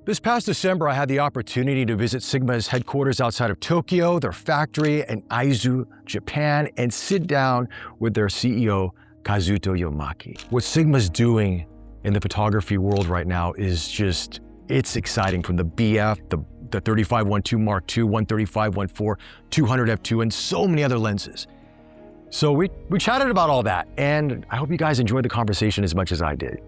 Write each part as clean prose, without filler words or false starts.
This past December, I had the opportunity to visit Sigma's headquarters outside of Tokyo, their factory in Aizu, Japan, and sit down with their CEO, Kazuto Yamaki. What Sigma's doing in the photography world right now is just, it's exciting, from the BF, the 35-1.2 Mark II, 135-1.4, 200 f2, and so many other lenses. So we chatted about all that, and I hope you guys enjoyed the conversation as much as I did.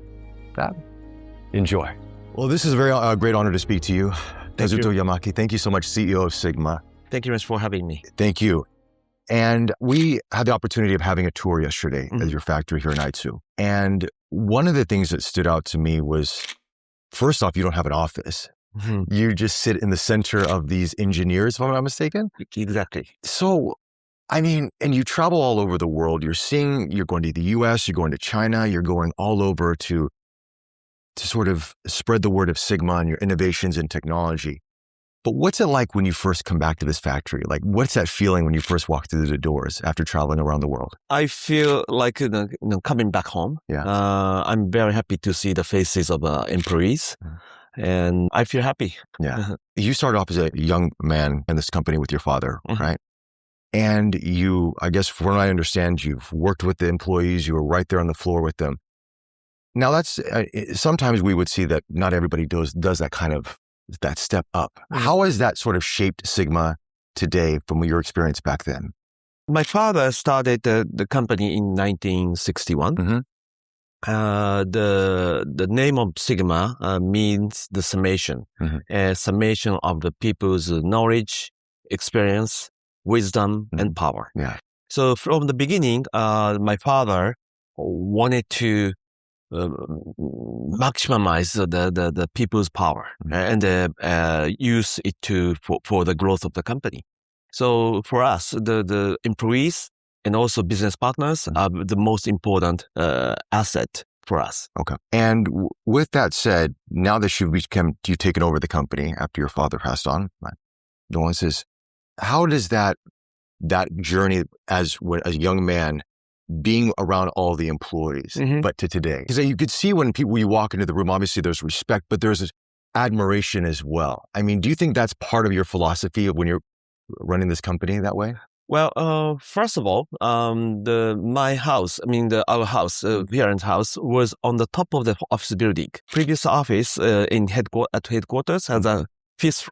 Enjoy. Well, this is a very great honor to speak to you. Kazuto Yamaki, thank you so much, CEO of Sigma. Thank you very much for having me. Thank you. And we had the opportunity of having a tour yesterday at your factory here in Aizu. And one of the things that stood out to me was, first off, you don't have an office. You just sit in the center of these engineers, if I'm not mistaken. Exactly. So, I mean, and you travel all over the world. You're going to the US, you're going to China, you're going all over to sort of spread the word of Sigma and your innovations in technology. But what's it like when you first come back to this factory? Like, what's that feeling when you first walk through the doors after traveling around the world? I feel like coming back home. Yeah. I'm very happy to see the faces of employees, and I feel happy. Yeah. You started off as a young man in this company with your father, right? And you, I guess from what I understand, you've worked with the employees, you were right there on the floor with them. Now that's, sometimes we would see that not everybody does that kind of, that step up. How has that sort of shaped Sigma today from your experience back then? My father started the company in 1961. The name of Sigma means the summation, summation of the people's knowledge, experience, wisdom, and power. Yeah. So from the beginning, my father wanted to maximize the people's power and use it for the growth of the company. So for us, the employees and also business partners are the most important asset for us. Okay. And with that said, now that you've taken over the company after your father passed on, condolences, how does that journey as a young man being around all the employees, but to today? Because you could see when you walk into the room, obviously there's respect, but there's admiration as well. I mean, do you think that's part of your philosophy of when you're running this company that way? Well, first of all, our house, parent house, was on the top of the office building. Previous office at headquarters has a fifth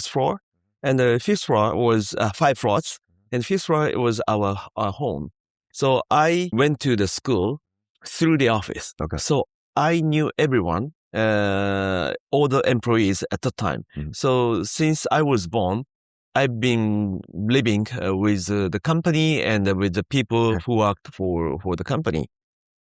floor, and the fifth floor was 5 floors, and fifth floor was our home. So I went to the school through the office. Okay. So I knew everyone, all the employees at the time. So since I was born, I've been living with the company and with the people who worked for the company.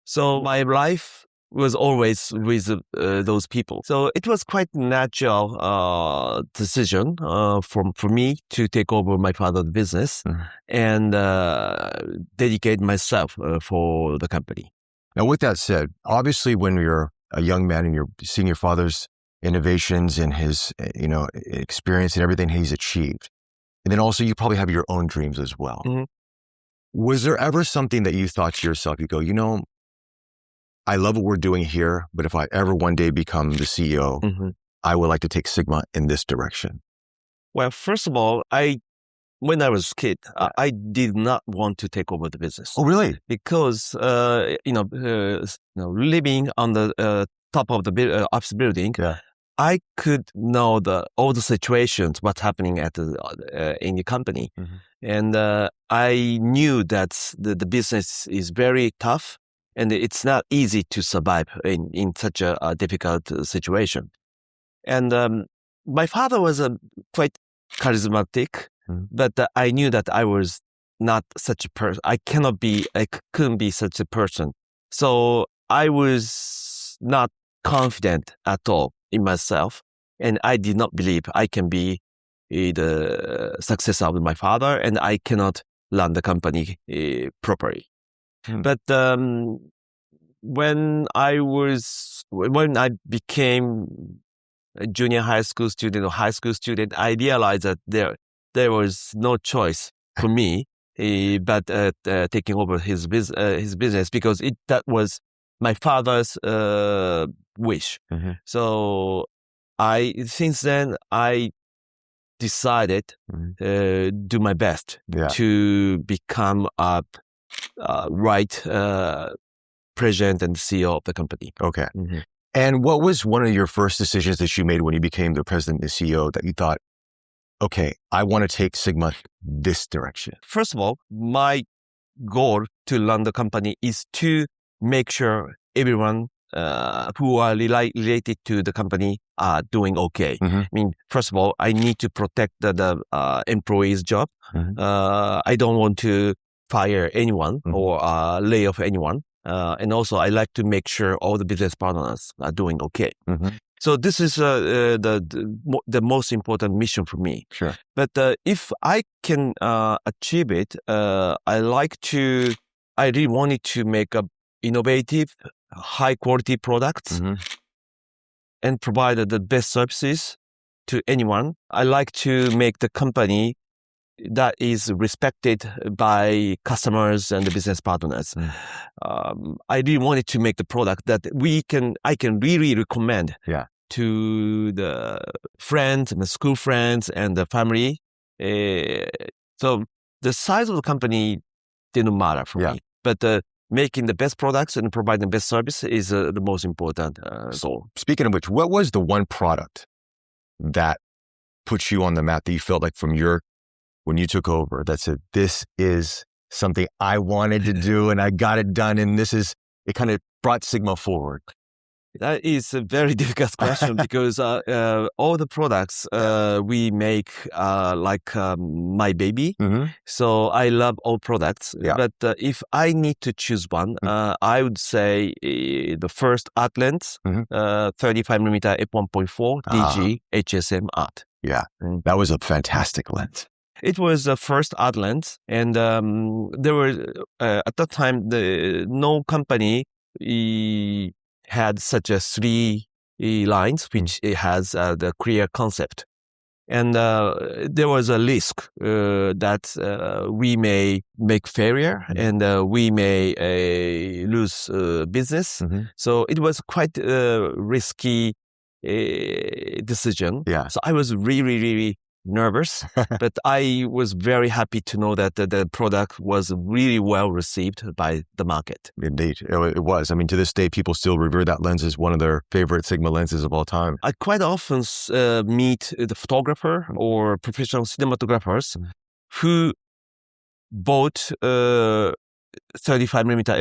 So my life was always with those people. So it was quite natural decision for me to take over my father's business and dedicate myself for the company. Now, with that said, obviously when you're a young man and you're seeing your father's innovations and his experience and everything he's achieved, and then also you probably have your own dreams as well. Was there ever something that you thought to yourself, you go, I love what we're doing here, but if I ever one day become the CEO, I would like to take Sigma in this direction? Well, first of all, when I was a kid, I did not want to take over the business. Oh, really? Because, living on the top of the office building, I could know all the situations, what's happening in the company. And I knew that the business is very tough, and it's not easy to survive in such a difficult situation. And my father was quite charismatic, but I knew that I was not such a person. I couldn't be such a person. So I was not confident at all in myself, and I did not believe I can be the successor of my father, and I cannot run the company properly. But when I became a junior high school student or high school student, I realized that there was no choice for me but taking over his business, because that was my father's wish. So since then, I decided do my best to become a right president and CEO of the company. Okay. And what was one of your first decisions that you made when you became the president and CEO that you thought, okay, I want to take Sigma this direction? First of all, my goal to run the company is to make sure everyone who are related to the company are doing okay. I mean, first of all, I need to protect the employee's job. I don't want to fire anyone or lay off anyone. And also, I like to make sure all the business partners are doing okay. So this is the most important mission for me. Sure. But if I can achieve it, I really wanted to make a innovative, high quality products and provide the best services to anyone. I like to make the company that is respected by customers and the business partners. I really wanted to make the product that I can really recommend to the friends and the school friends and the family. So the size of the company didn't matter for me, but making the best products and providing the best service is the most important goal. Speaking of which, what was the one product that put you on the map that you felt like when you took over, that said, this is something I wanted to do and I got it done, and it kind of brought Sigma forward? That is a very difficult question because all the products we make are like my baby. So I love all products. But if I need to choose one, I would say the first art lens, 35mm f1.4 DG HSM art. Yeah, that was a fantastic lens. It was the first art lens, and there were at that time no company had such a 3 lines, which it has the clear concept. And there was a risk that we may make failure and we may lose business. So it was quite a risky decision. So I was really, really nervous, but I was very happy to know that the product was really well received by the market. Indeed, it was. I mean, to this day, people still revere that lens as one of their favorite Sigma lenses of all time. I quite often meet the photographer or professional cinematographers who bought 35mm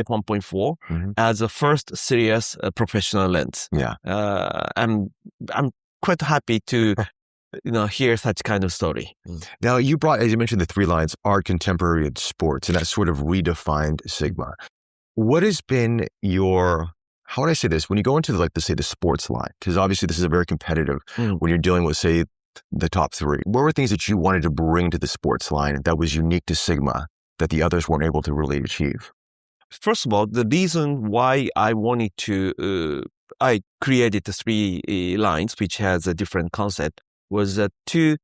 f1.4 as a first serious professional lens. I'm quite happy to hear such kind of story. Now, you brought, as you mentioned, the 3 lines, art, contemporary, and sports, and that sort of redefined Sigma. What has been how would I say this? When you go into let's say the sports line, because obviously this is a very competitive, when you're dealing with, say, the top 3, what were things that you wanted to bring to the sports line that was unique to Sigma that the others weren't able to really achieve? First of all, the reason why I wanted to, I created the 3 lines, which has a different concept, was to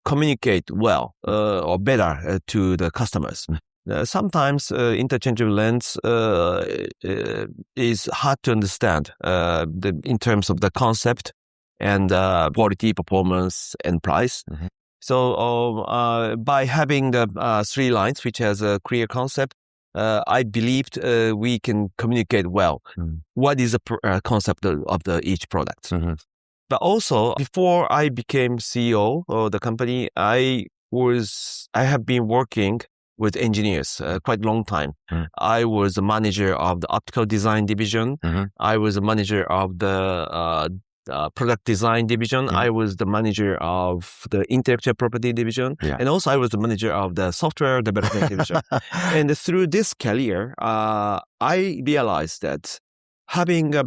communicate well or better to the customers. Sometimes interchangeable lens is hard to understand in terms of the concept and quality, performance, and price. So by having the 3 lines, which has a clear concept, I believed we can communicate well. What is the concept of each product? But also, before I became CEO of the company, I have been working with engineers quite a long time. I was the manager of the optical design division. I was the manager of the product design division. I was the manager of the intellectual property division. And also I was the manager of the software development division. And through this career, I realized that having a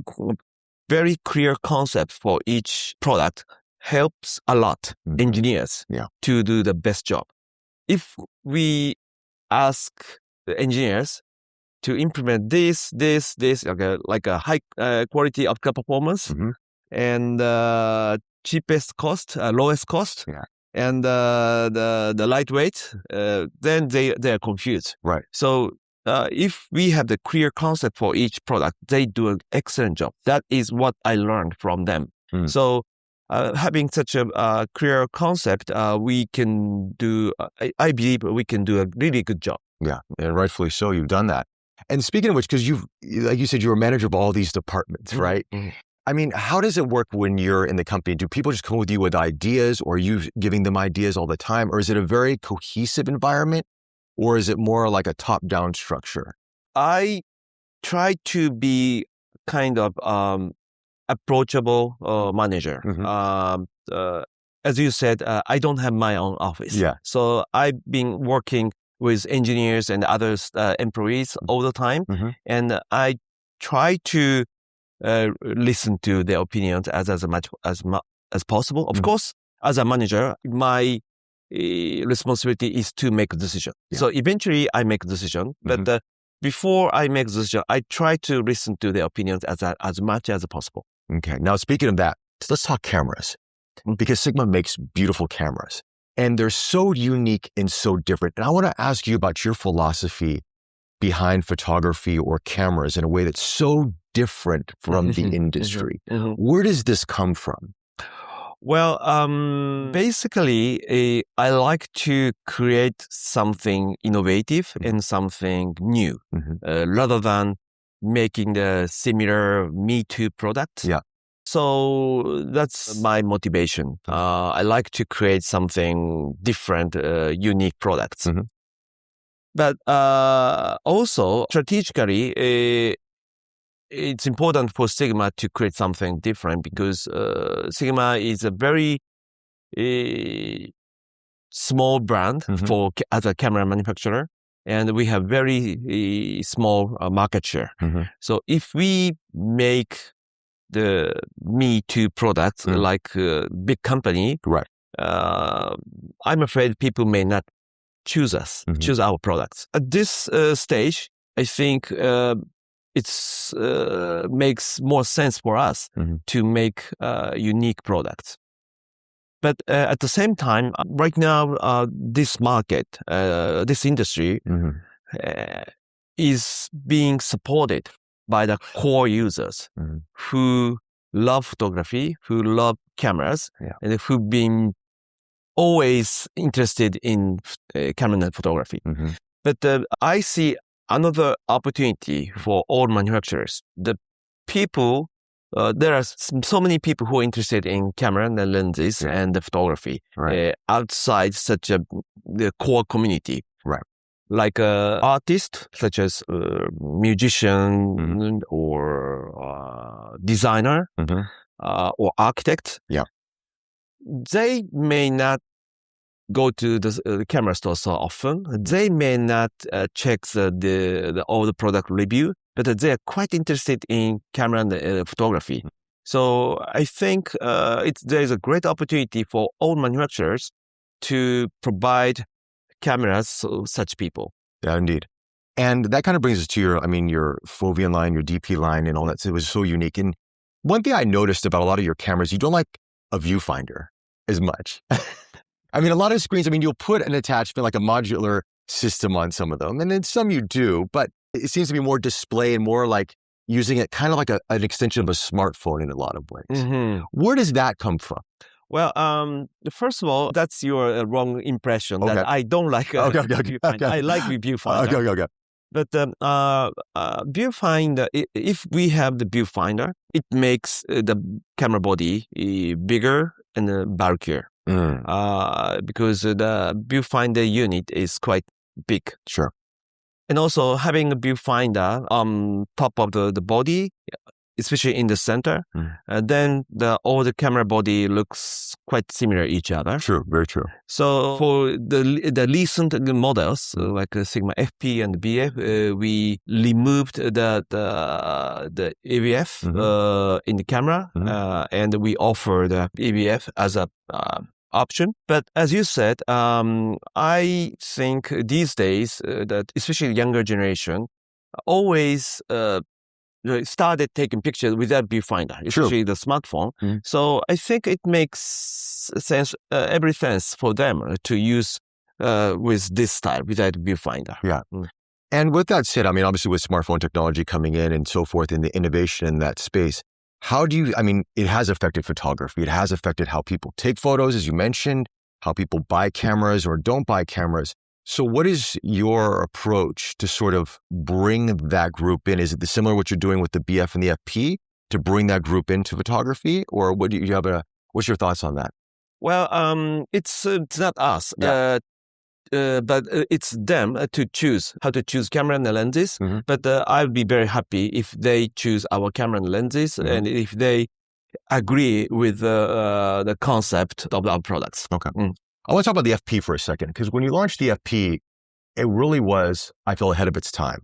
very clear concept for each product helps a lot engineers to do the best job. If we ask the engineers to implement this, like a high quality optical performance and cheapest cost, lowest cost, and the lightweight, then they are confused. So if we have the clear concept for each product, they do an excellent job. That is what I learned from them. So having such a clear concept, we can do. I believe we can do a really good job. Yeah, and rightfully so. You've done that. And speaking of which, because like you said, you were manager of all these departments, right? Mm-hmm. I mean, how does it work when you're in the company? Do people just come with you with ideas, or are you giving them ideas all the time? Or is it a very cohesive environment, or is it more like a top-down structure? I try to be kind of approachable manager. Mm-hmm. As you said, I don't have my own office. Yeah. So I've been working with engineers and other employees all the time. Mm-hmm. And I try to listen to their opinions as much as possible. Of course, as a manager, my responsibility is to make a decision. Yeah. So eventually I make a decision, but before I make a decision, I try to listen to their opinions as much as possible. Okay. Now, speaking of that, let's talk cameras, because Sigma makes beautiful cameras and they're so unique and so different. And I want to ask you about your philosophy behind photography or cameras in a way that's so different from the industry. Where does this come from? Well, basically, I like to create something innovative and something new, rather than making the similar Me Too product. Yeah. So that's my motivation. I like to create something different, unique products. But also, strategically, it's important for Sigma to create something different because Sigma is a very small brand as a camera manufacturer, and we have very small market share. So if we make the Me Too products like a big company, right? I'm afraid people may not choose our products. At this stage, I think it makes more sense for us to make unique products. But at the same time, right now, this market, this industry is being supported by the core users who love photography, who love cameras, and who've been always interested in camera and photography. But I see another opportunity for all manufacturers. The people, there are so many people who are interested in camera and lenses and the photography outside such the core community. Right. Like artists, such as musician or designer or architect. Yeah. They may not go to the camera store so often. They may not check all the product review, but they are quite interested in camera and photography. So I think there is a great opportunity for all manufacturers to provide cameras to such people. Yeah, indeed. And that kind of brings us to your Foveon line, your DP line and all that. So it was so unique. And one thing I noticed about a lot of your cameras, you don't like a viewfinder as much. I mean, a lot of screens, you'll put an attachment like a modular system on some of them, and then some you do, but it seems to be more display and more like using it kind of like an extension of a smartphone in a lot of ways. Where does that come from? Well, first of all, that's your wrong impression that I don't like viewfinder. I like viewfinder. Okay. But viewfinder, if we have the viewfinder, it makes the camera body bigger and bulkier. Because the viewfinder unit is quite big. Sure. And also having a viewfinder on top of the body, especially in the center, then all the camera body looks quite similar each other. True, very true. So for the recent models like Sigma FP and BF, we removed the AVF in the camera, and we offer the AVF as a option. But as you said, I think these days that especially the younger generation always started taking pictures without viewfinder, especially the smartphone. So I think it makes every sense for them to use with this style without viewfinder. Yeah. And with that said, obviously with smartphone technology coming in and so forth and the innovation in that space, How do you, I mean, it has affected photography. It has affected how people take photos, as you mentioned, how people buy cameras or don't buy cameras. So what is your approach to sort of bring that group in? Is it similar to what you're doing with the BF and the FP to bring that group into photography? Or what do you have what's your thoughts on that? Well, it's not us. Yeah. But it's them to choose how to choose camera and lenses. Mm-hmm. But I'll be very happy if they choose our camera and lenses, Mm-hmm. and if they agree with the concept of our products. Okay. I want to talk about the FP for a second, because when you launched the FP, it really was, I feel, ahead of its time.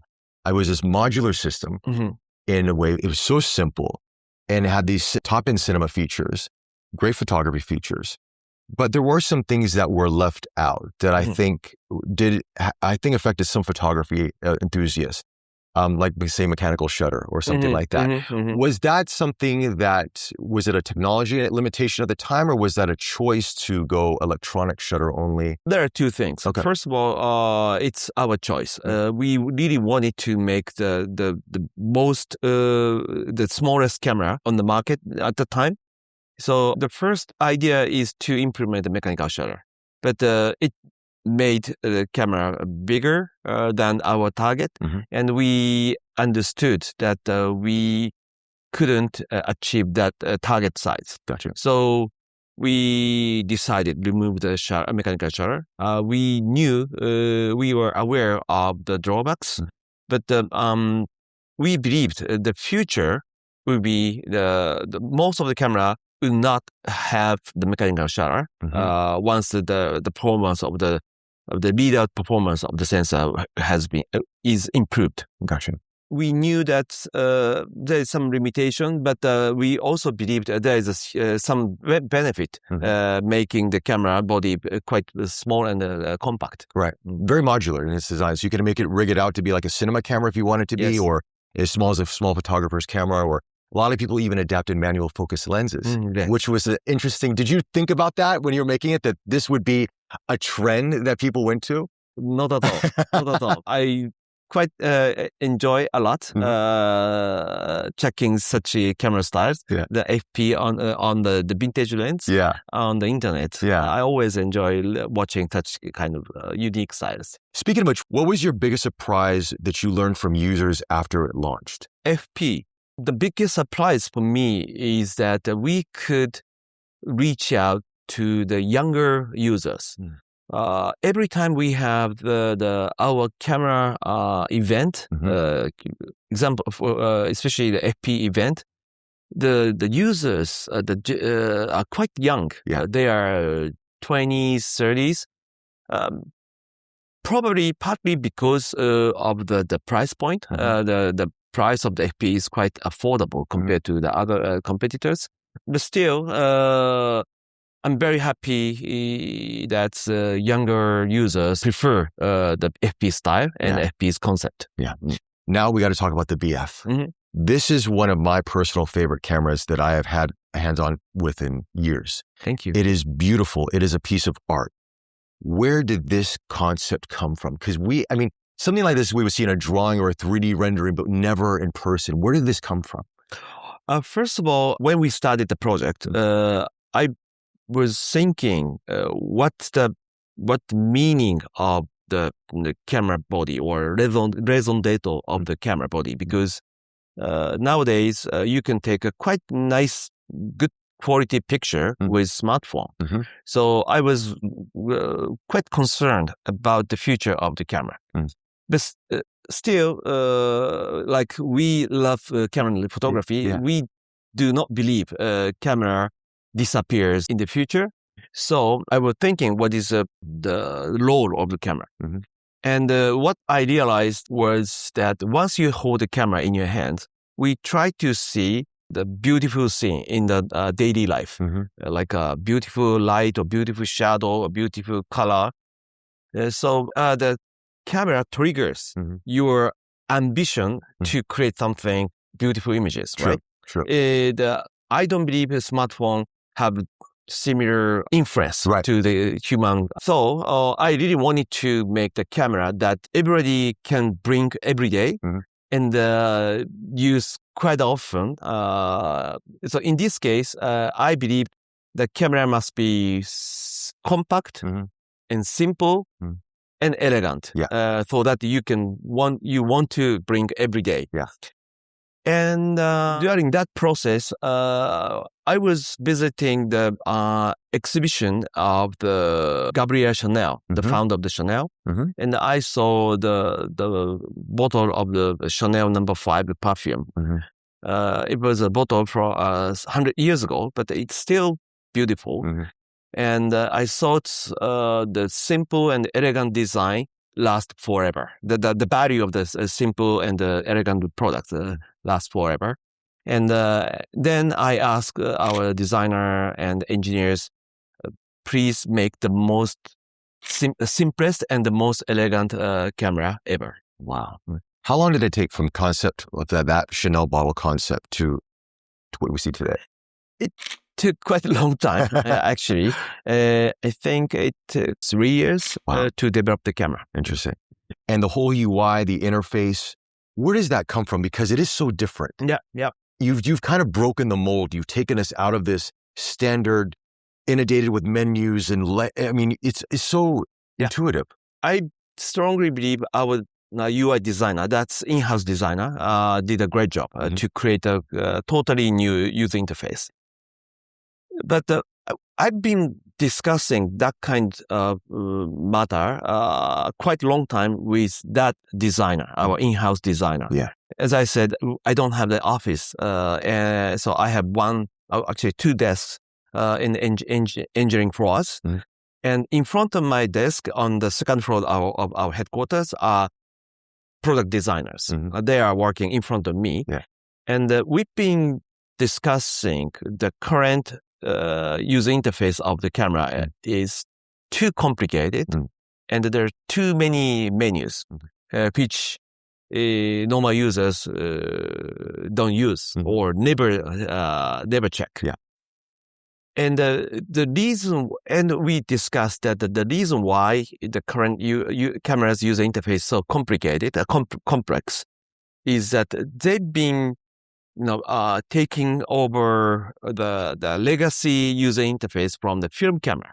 It was this modular system in a way. It was so simple and it had these top-end cinema features, great photography features. But there were some things that were left out that I think affected some photography enthusiasts, like say mechanical shutter or something like that. Was that something was it a technology limitation at the time, or was that a choice to go electronic shutter only? There are two things. Okay. First of all, it's our choice. We really wanted to make the most the smallest camera on the market at the time. So the first idea is to implement the mechanical shutter, but it made the camera bigger than our target, and we understood that we couldn't achieve that target size. Gotcha. So we decided to remove the mechanical shutter. We knew we were aware of the drawbacks, but we believed the future will be the most of the camera will not have the mechanical shutter once the performance of the readout performance of the sensor is improved. Gotcha. We knew that there is some limitation, but we also believed there is some benefit making the camera body quite small and compact. Right. Very modular in its design. So you can rig it out to be like a cinema camera if you want it to be, or as small as a small photographer's camera, or a lot of people even adapted manual focus lenses, which was interesting. Did you think about that when you were making it, that this would be a trend that people went to? Not at all. Not at all. I quite enjoy a lot checking such camera styles. Yeah. The FP on the vintage lens. Yeah. On the internet. Yeah. I always enjoy watching such kind of unique styles. Speaking of which, what was your biggest surprise that you learned from users after it launched? FP. The biggest surprise for me is that we could reach out to the younger users. Every time we have our camera event, example for especially the FP event, the users are quite young. Yeah. They are 20s, 30s. Probably partly because of the price point. The price of the FP is quite affordable compared to the other competitors. But still, I'm very happy that younger users prefer the FP style and FP's concept. Yeah. Now we got to talk about the BF. This is one of my personal favorite cameras that I have had hands-on with in years. Thank you. It is beautiful. It is a piece of art. Where did this concept come from? Because something like this we would see in a drawing or a 3D rendering, but never in person. Where did this come from? First of all, when we started the project, I was thinking what meaning of the camera body or raison d'etre of the camera body, because nowadays you can take a quite nice, good quality picture with smartphone. So I was quite concerned about the future of the camera. But still, like we love camera photography, we do not believe camera disappears in the future. So I was thinking, what is the role of the camera? And what I realized was that once you hold the camera in your hand, we try to see the beautiful scene in the daily life, like a beautiful light or beautiful shadow or beautiful color. So the camera triggers your ambition to create something beautiful images, right? True. I don't believe a smartphone have similar influence to the human. So I really wanted to make the camera that everybody can bring every day and used quite often. So in this case, I believe the camera must be compact and simple and elegant, so that you want to bring every day. Yeah. And during that process, I was visiting the exhibition of the Gabrielle Chanel, the founder of the Chanel, and I saw the bottle of the Chanel No. 5 perfume. It was a bottle from 100 years ago, but it's still beautiful. And I thought the simple and elegant design last forever. The value of the simple and elegant product lasts forever. And then I asked our designer and engineers, please make the most simplest and the most elegant camera ever. Wow. How long did it take from concept of that Chanel bottle concept to what we see today? It took quite a long time, actually. I think it took 3 years to develop the camera. Interesting. And the whole UI, the interface, where does that come from? Because it is so different. Yeah. You've kind of broken the mold. You've taken us out of this standard, inundated with menus, and it's so intuitive. I strongly believe our UI designer, that's in-house designer, did a great job to create a totally new user interface. But I've been discussing that kind of matter quite a long time with that designer, our in-house designer. Yeah. As I said, I don't have the office, and so I have two desks in the engineering floors. And in front of my desk on the second floor of our headquarters are product designers. They are working in front of me. Yeah. And we've been discussing the current user interface of the camera is too complicated, and there are too many menus, which normal users don't use or never check. Yeah. And the reason, and we discussed that the reason why the current camera's user interface is so complicated, complex, is that they've been taking over the legacy user interface from the film camera.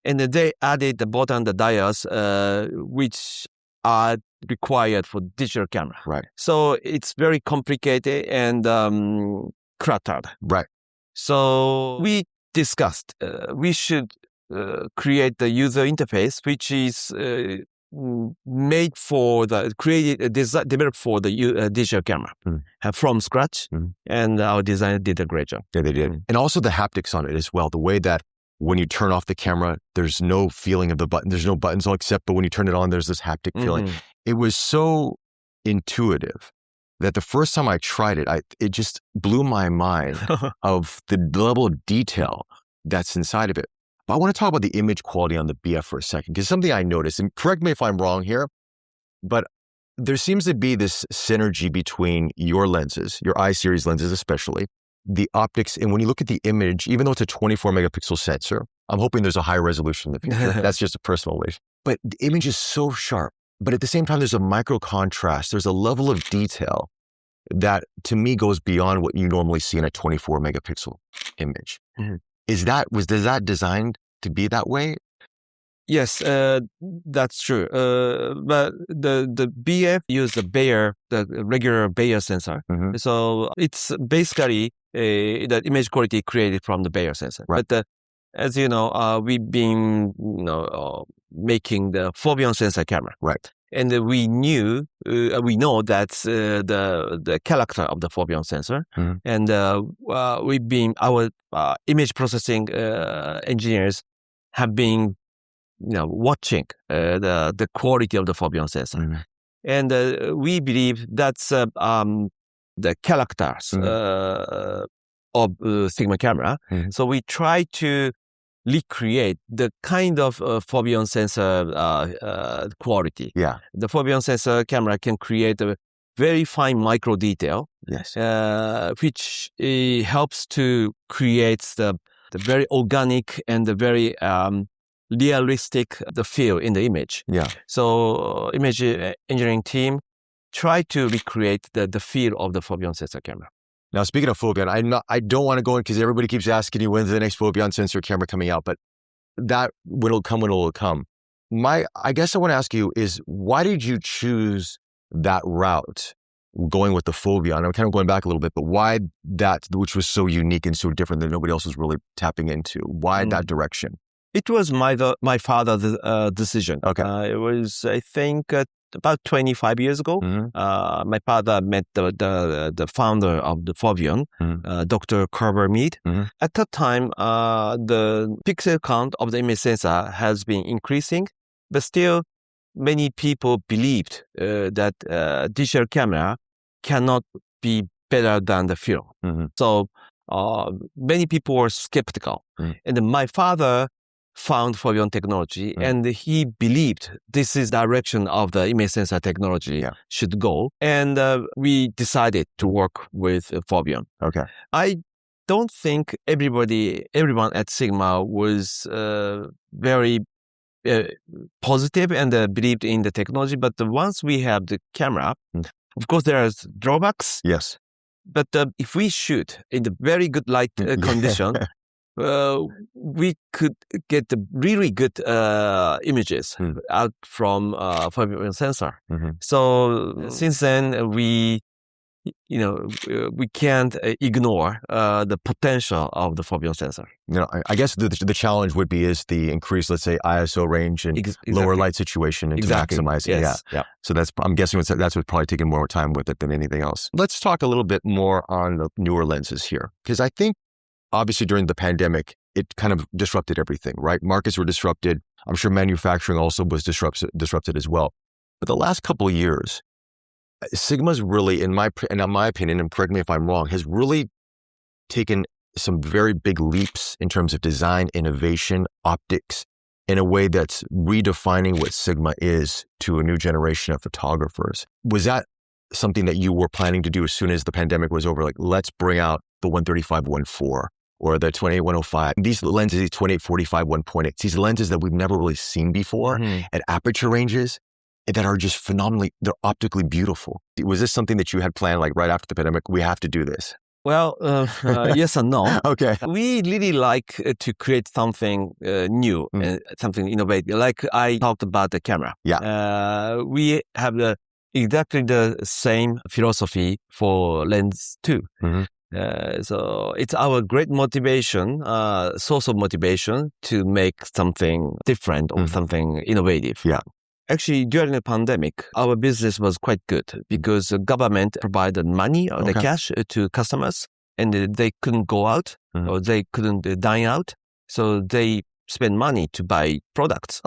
And they added the button, the dials, which are required for digital camera. Right. So it's very complicated and cluttered. Right. So we discussed we should create the user interface, which is developed for the digital camera from scratch, and our designer did a great job. Yeah, they did. And also the haptics on it as well. The way that when you turn off the camera, there's no feeling of the button. There's no buttons except, but when you turn it on, there's this haptic feeling. It was so intuitive that the first time I tried it, it just blew my mind of the level of detail that's inside of it. But I want to talk about the image quality on the BF for a second, because something I noticed, and correct me if I'm wrong here, but there seems to be this synergy between your lenses, your I-series lenses especially, the optics, and when you look at the image, even though it's a 24 megapixel sensor, I'm hoping there's a high resolution in the future. That's just a personal wish. But the image is so sharp. But at the same time, there's a micro contrast. There's a level of detail that to me goes beyond what you normally see in a 24 megapixel image. Was that designed to be that way? Yes, that's true. But the BF used the regular Bayer sensor. So it's basically the image quality created from the Bayer sensor. Right. But as you know, we've been making the Foveon sensor camera. Right. And we know that's the character of the Foveon sensor. And our image processing engineers have been watching the quality of the Foveon sensor. And we believe that's the characters of Sigma camera. So we try to recreate the kind of Foveon sensor quality. Yeah. The Foveon sensor camera can create a very fine micro detail, Yes. which helps to create the very organic and the very realistic the feel in the image. Yeah. So image engineering team try to recreate the feel of the Foveon sensor camera. Now, speaking of Foveon, I don't want to go in because everybody keeps asking you when's the next Foveon sensor camera coming out, but that when it'll come. I guess I want to ask you is why did you choose that route, going with the Foveon? I'm kind of going back a little bit, but why that, which was so unique and so different that nobody else was really tapping into? Why that direction? It was my father's decision. Okay. It was, I think, about 25 years ago. Mm-hmm. My father met the founder of the Foveon, Dr. Carver Mead. Mm-hmm. At that time, the pixel count of the image sensor has been increasing, but still many people believed that digital camera cannot be better than the film. Mm-hmm. So many people were skeptical. Mm-hmm. And then my father found Foveon technology, and he believed this is the direction of the image sensor technology should go. And we decided to work with Foveon. Okay. I don't think everyone at Sigma was very positive and believed in the technology. But once we have the camera, of course, there are drawbacks. Yes. But if we shoot in the very good light condition, we could get the really good images out from Foveon sensor. Mm-hmm. So since then, we can't ignore the potential of the Foveon sensor. I guess the challenge would be is the increased, let's say, ISO range and lower light situation and to maximize it. Yes. Yeah. So I'm guessing that's what's probably taking more time with it than anything else. Let's talk a little bit more on the newer lenses here, because I think obviously during the pandemic, it kind of disrupted everything, right? Markets were disrupted. I'm sure manufacturing also was disrupted as well. But the last couple of years, Sigma's really, in my opinion, and correct me if I'm wrong, has really taken some very big leaps in terms of design, innovation, optics, in a way that's redefining what Sigma is to a new generation of photographers. Was that something that you were planning to do as soon as the pandemic was over? Like, let's bring out the 135-1.4 or the 28-105. These lenses, these 28-45 1.8, these lenses that we've never really seen before at aperture ranges that are just phenomenally, they're optically beautiful. Was this something that you had planned, like right after the pandemic, we have to do this? Well, yes and no. Okay. We really like to create something new, something innovative. Like I talked about the camera. Yeah. We have exactly the same philosophy for lens too. So it's our great motivation, source of motivation to make something different or something innovative. Yeah. Actually, during the pandemic, our business was quite good because the government provided money or the cash to customers, and they couldn't go out or they couldn't dine out. So they spend money to buy products,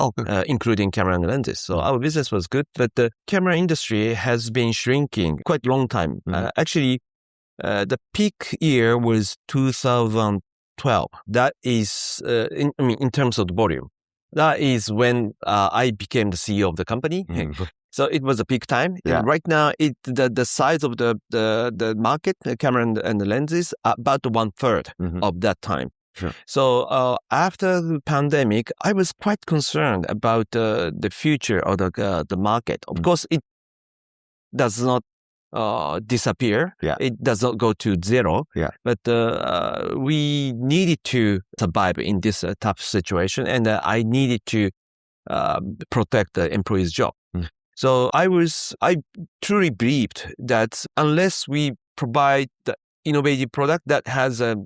including camera and lenses. So our business was good, but the camera industry has been shrinking quite a long time. Actually, the peak year was 2012. That is, in terms of the volume. That is when I became the CEO of the company. So it was a peak time. Yeah. Right now, the size of the market, the camera and the lenses, are about 1/3 of that time. Sure. So after the pandemic, I was quite concerned about the future of the market. Of course, it does not disappear. Yeah. It does not go to zero. Yeah. But we needed to survive in this tough situation, and I needed to protect the employee's job. So I truly believed that unless we provide the innovative product that has a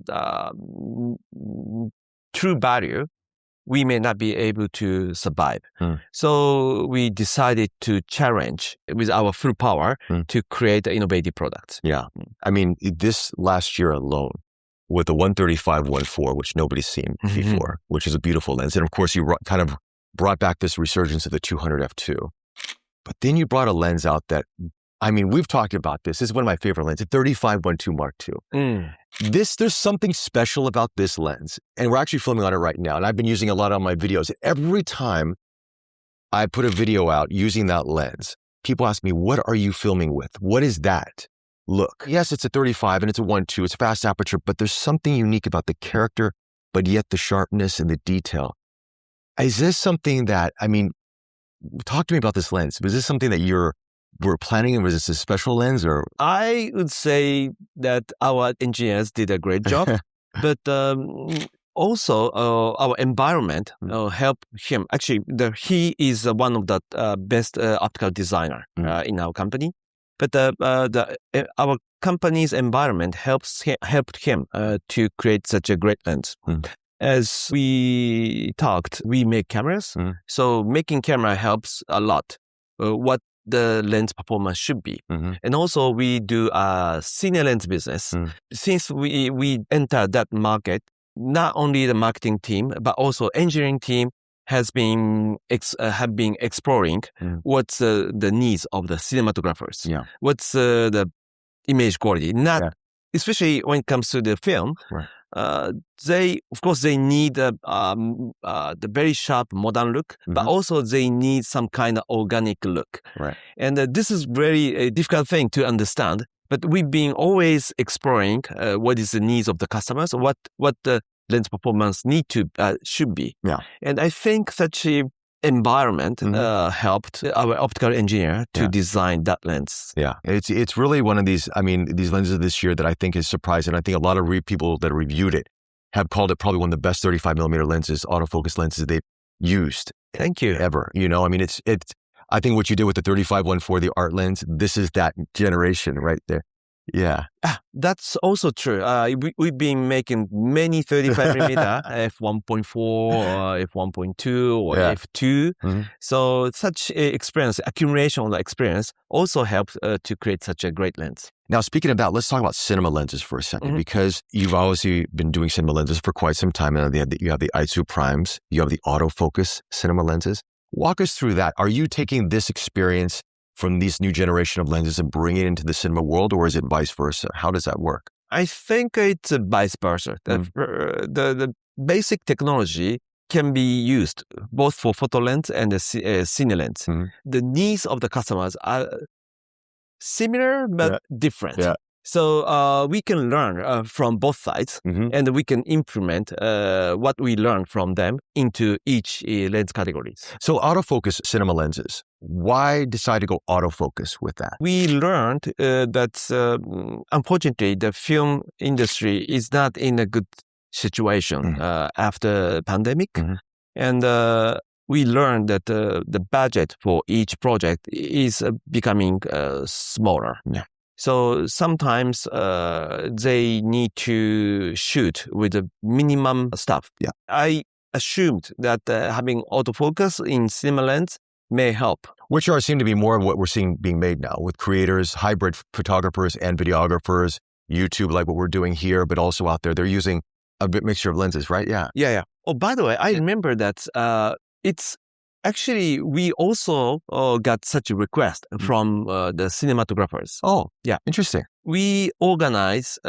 true value, we may not be able to survive. So we decided to challenge with our full power to create innovative products. Yeah. I mean, this last year alone, with the 135-1.4, which nobody's seen before, which is a beautiful lens. And of course, you kind of brought back this resurgence of the 200 f2. But then you brought a lens out that, I mean, we've talked about this. This is one of my favorite lenses, 35-1.2 Mark II. There's something special about this lens. And we're actually filming on it right now. And I've been using a lot on my videos. Every time I put a video out using that lens, people ask me, what are you filming with? What is that? Look, yes, it's a 35 and it's a 1.2. It's a fast aperture, but there's something unique about the character, but yet the sharpness and the detail. Is this something that, I mean, talk to me about this lens. Was this something that you're were planning, or was this a special lens, or? I would say that our engineers did a great job, but also our environment helped him. Actually, he is one of the best optical designer in our company. But our company's environment helped him to create such a great lens. As we talked, we make cameras, so making camera helps a lot. What the lens performance should be. And also we do a cine lens business. Since we entered that market, not only the marketing team, but also engineering team have been exploring what's the needs of the cinematographers. What's the image quality, especially when it comes to the film. They need the very sharp modern look, but also they need some kind of organic look. And this is very difficult thing to understand. But we've been always exploring what is the needs of the customers, what the lens performance should be. And I think such a environment helped our optical engineer to design that lens. It's really one of these, these lenses this year that I think is surprising. I think a lot of people that reviewed it have called it probably one of the best 35 millimeter lenses, autofocus lenses they've used. Thank you. Ever. I think what you did with the 35-1.4, the art lens, this is that generation right there. That's also true. We've been making many 35mm f1.4 or f1.2 or f2. So such experience, accumulation of the experience also helps to create such a great lens. Now, speaking of that, let's talk about cinema lenses for a second, because you've obviously been doing cinema lenses for quite some time. And you have the Aizu primes, you have the autofocus cinema lenses. Walk us through that. Are you taking this experience from this new generation of lenses and bring it into the cinema world, or is it vice versa? How does that work? I think it's vice versa. The basic technology can be used both for photo lens and the cine lens. The needs of the customers are similar but different. So we can learn from both sides, and we can implement what we learn from them into each lens categories. So autofocus cinema lenses, why decide to go autofocus with that? We learned that unfortunately the film industry is not in a good situation after pandemic, and we learned that the budget for each project is becoming smaller. So sometimes they need to shoot with a minimum stuff. I assumed that having autofocus in cinema lens may help. Which seem to be more of what we're seeing being made now with creators, hybrid photographers and videographers, YouTube, like what we're doing here, but also out there. They're using a bit mixture of lenses, right? Oh, by the way, I remember that it's actually, we also got such a request from the cinematographers. Oh, interesting. We organize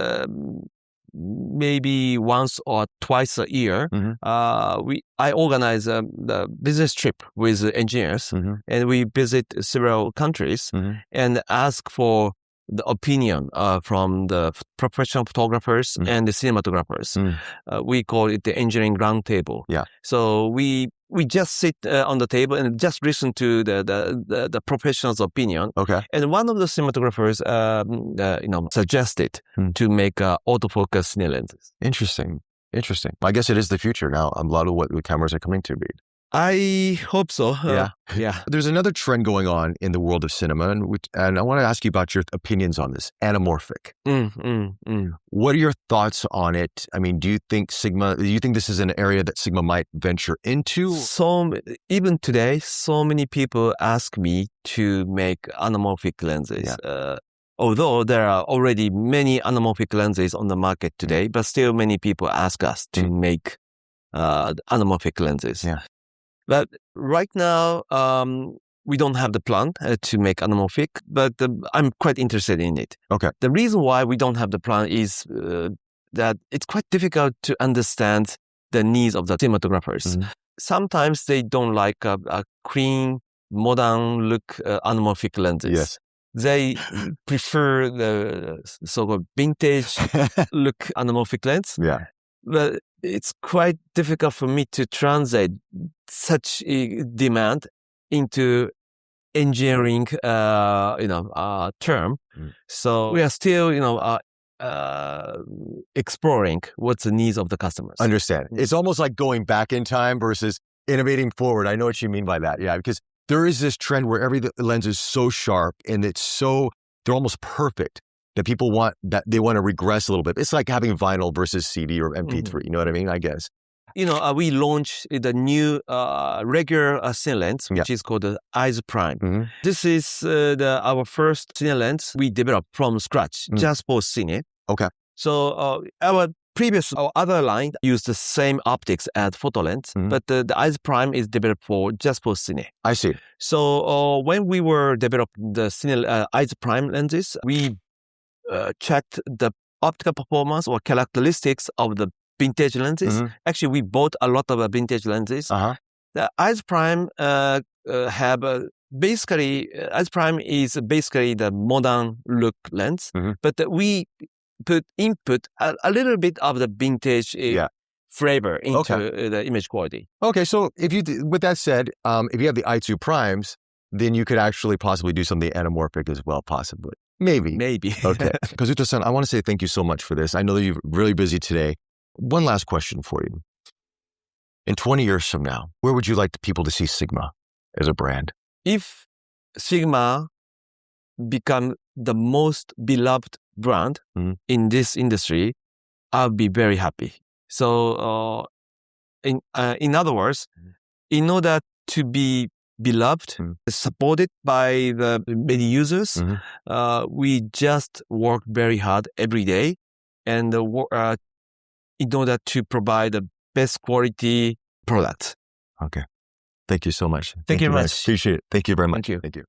maybe once or twice a year. I organize the business trip with engineers, and we visit several countries and ask for the opinion from the professional photographers and the cinematographers. We call it the engineering roundtable. So we just sit on the table and just listen to the professional's opinion. And one of the cinematographers, suggested to make autofocus cine lenses. Interesting. I guess it is the future now. A lot of what the cameras are coming to be. I hope so. There's another trend going on in the world of cinema, and I want to ask you about your opinions on this. Anamorphic. What are your thoughts on it? Do you think this is an area that Sigma might venture into? So even today, so many people ask me to make anamorphic lenses. Although there are already many anamorphic lenses on the market today, but still many people ask us to make anamorphic lenses. But right now, we don't have the plan to make anamorphic, but I'm quite interested in it. The reason why we don't have the plan is that it's quite difficult to understand the needs of the cinematographers. Sometimes they don't like a clean, modern look anamorphic lenses. They prefer the so-called vintage look anamorphic lens. But it's quite difficult for me to translate such a demand into engineering, term. So we are still, exploring what's the needs of the customers. Understand. It's almost like going back in time versus innovating forward. I know what you mean by that. Yeah, because there is this trend where every lens is so sharp and they're almost perfect that people they want to regress a little bit. It's like having vinyl versus CD or MP3. You know what I mean? I guess. We launched the new regular cine lens, which is called the Eyes Prime. This is our first cine lens we developed from scratch just for cine. Okay. So our other line used the same optics as photo lens, but the Eyes Prime is developed just for cine. I see. So when we were developing the cine Eyes Prime lenses, we checked the optical performance or characteristics of the vintage lenses. Actually, we bought a lot of vintage lenses. The Eyes Prime Eyes Prime is basically the modern look lens, but we input a little bit of the vintage flavor into the image quality. Okay, so with that said, if you have the I2 primes, then you could actually possibly do something anamorphic as well, possibly. Maybe. Okay. Kazuto-san, I want to say thank you so much for this. I know that you're really busy today. One last question for you. In 20 years from now, where would you like people to see Sigma as a brand? If Sigma become the most beloved brand in this industry, I'll be very happy. So, in other words, in order to be beloved, supported by the many users, we just work very hard every day, and in order to provide the best quality product. Okay. Thank you so much. Thank you very much. Appreciate it. Thank you very much. Thank you. Thank you.